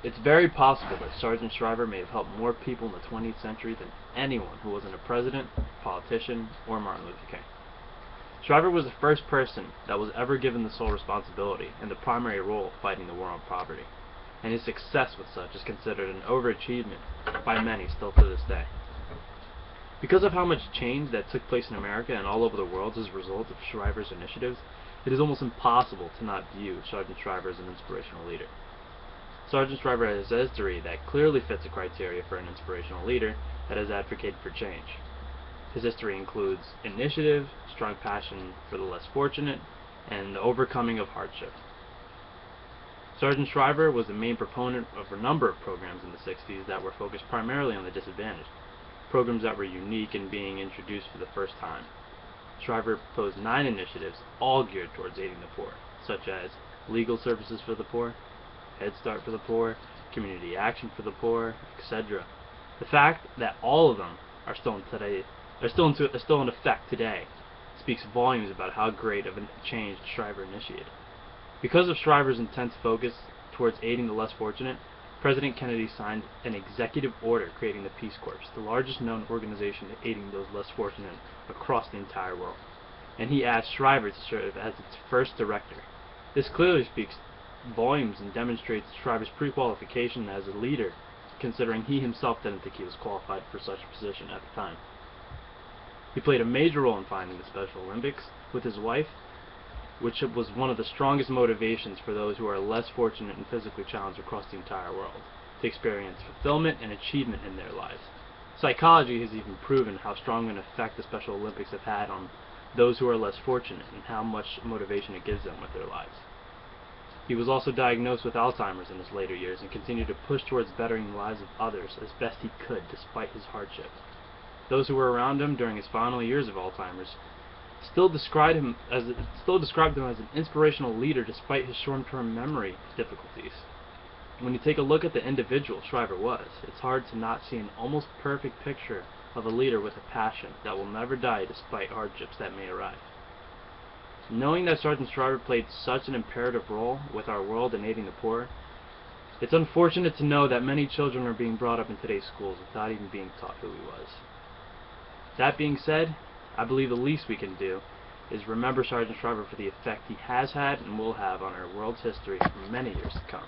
It's very possible that Sergeant Shriver may have helped more people in the 20th century than anyone who wasn't a president, politician, or Martin Luther King. Shriver was the first person that was ever given the sole responsibility and the primary role of fighting the war on poverty, and his success with such is considered an overachievement by many still to this day. Because of how much change that took place in America and all over the world as a result of Shriver's initiatives, it is almost impossible to not view Sergeant Shriver as an inspirational leader. Sergeant Shriver has a history that clearly fits the criteria for an inspirational leader that has advocated for change. His history includes initiative, strong passion for the less fortunate, and the overcoming of hardship. Sergeant Shriver was the main proponent of a number of programs in the 60s that were focused primarily on the disadvantaged, programs that were unique in being introduced for the first time. Shriver proposed 9 initiatives, all geared towards aiding the poor, such as legal services for the poor, Head Start for the poor, community action for the poor, etc. The fact that all of them are still in effect today speaks volumes about how great of a change Shriver initiated. Because of Shriver's intense focus towards aiding the less fortunate, President Kennedy signed an executive order creating the Peace Corps, the largest known organization aiding those less fortunate across the entire world, and he asked Shriver to serve as its first director. This clearly speaks volumes and demonstrates Shriver's pre-qualification as a leader, considering he himself didn't think he was qualified for such a position at the time. He played a major role in finding the Special Olympics with his wife, which was one of the strongest motivations for those who are less fortunate and physically challenged across the entire world to experience fulfillment and achievement in their lives. Psychology has even proven how strong an effect the Special Olympics have had on those who are less fortunate and how much motivation it gives them with their lives. He was also diagnosed with Alzheimer's in his later years and continued to push towards bettering the lives of others as best he could despite his hardships. Those who were around him during his final years of Alzheimer's still described him as an inspirational leader despite his short-term memory difficulties. When you take a look at the individual Shriver was, it's hard to not see an almost perfect picture of a leader with a passion that will never die despite hardships that may arrive. Knowing that Sergeant Shriver played such an imperative role with our world in aiding the poor, it's unfortunate to know that many children are being brought up in today's schools without even being taught who he was. That being said, I believe the least we can do is remember Sergeant Shriver for the effect he has had and will have on our world's history for many years to come.